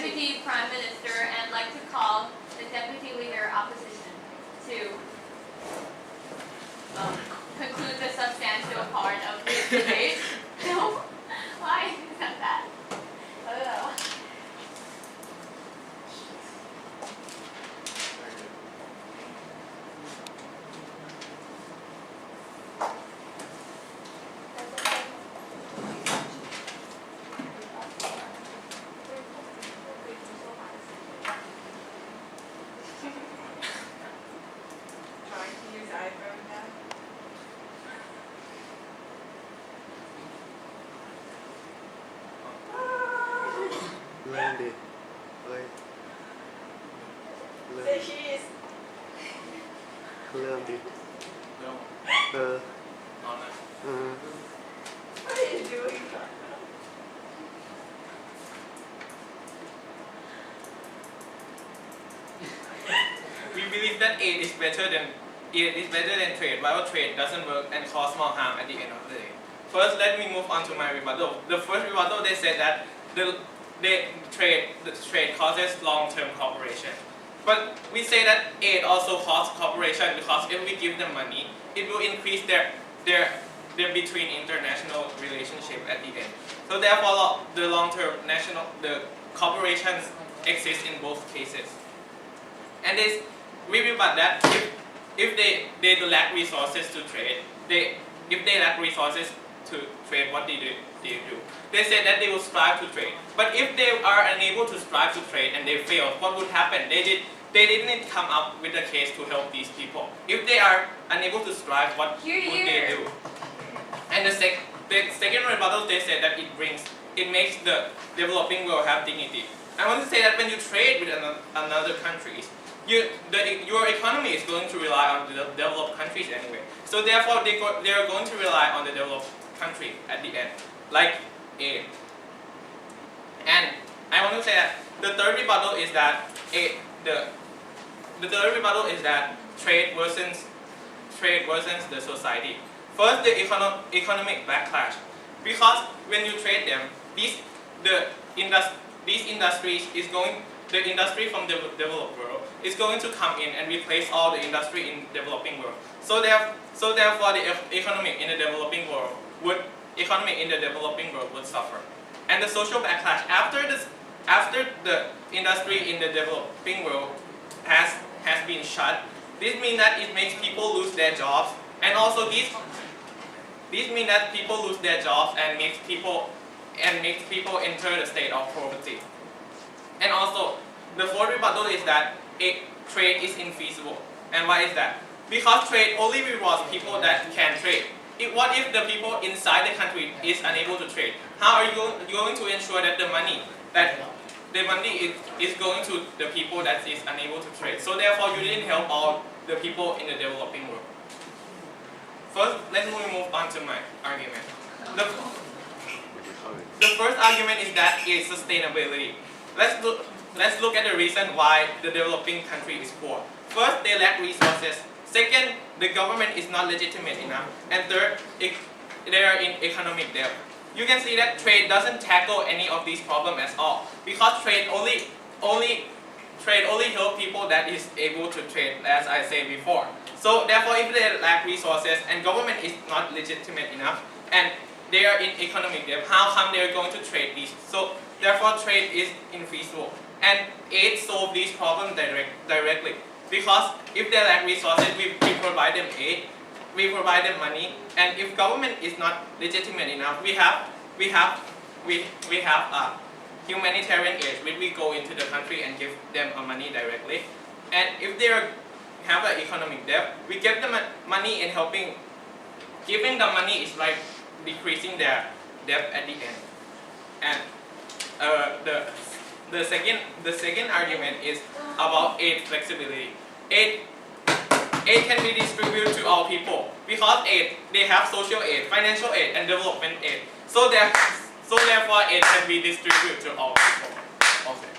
Deputy Prime Minister and like to call the Deputy Leader Opposition to conclude the substantial part of this debate. No? Why is that? Oh. Landy. Like. Say cheese. Landy. No. Uh. Honest. What are you doing? We believe that aid is better than trade, while trade doesn't work and cause more harm at the end of the day. First, let me move on to my rebuttal. The first rebuttal, they said that the trade causes long-term cooperation. But we say that aid also causes cooperation because if we give them money, it will increase their between international relationship at the end. So therefore, the long-term the cooperations exist in both cases. And we rebut that if they lack resources to trade, if they lack resources to trade, what do? They said that they will strive to trade. But if they are unable to strive to trade and they fail, what would happen? They didn't come up with a case to help these people. If they are unable to strive, what would they do? And the second rebuttal, they said that it makes the developing world have dignity. I want to say that when you trade with another countries, your economy is going to rely on the developed countries anyway. So therefore, they are going to rely on the developed country at the end, like aid. And I want to say that the third rebuttal is that trade worsens the society. First, the economic backlash, because when you trade them, the industry from the developed world is going to come in and replace all the industry in developing world. So therefore, the economy in the developing world would suffer. And the social backlash after the industry in the developing world has been shut, this means that it makes people lose their jobs, and also these mean that people lose their jobs and makes people enter the state of poverty. And also, the fourth rebuttal is that trade is infeasible. And why is that? Because trade only rewards people that can trade. What if the people inside the country is unable to trade? How are you going to ensure that the money is going to the people that is unable to trade? So therefore, you didn't help all the people in the developing world. First, let me move on to my argument. The first argument is that it's sustainability. Let's look at the reason why the developing country is poor. First, they lack resources. Second, the government is not legitimate enough. And third, they are in economic debt. You can see that trade doesn't tackle any of these problems at all, because trade only helps people that is able to trade, as I said before. So therefore, if they lack resources and government is not legitimate enough and they are in economic debt, how come they are going to trade these? So therefore, trade is infeasible. And aid solves these problems directly. Because if they lack resources, we provide them aid, we provide them money, and if government is not legitimate enough, we have humanitarian aid, which we go into the country and give them money directly. And if they have an economic debt, we give them money and helping. Giving them money is like decreasing their debt at the end. And the second argument is about aid flexibility. Aid can be distributed to all people, because they have social aid, financial aid, and development aid. So therefore, aid can be distributed to all people. Okay.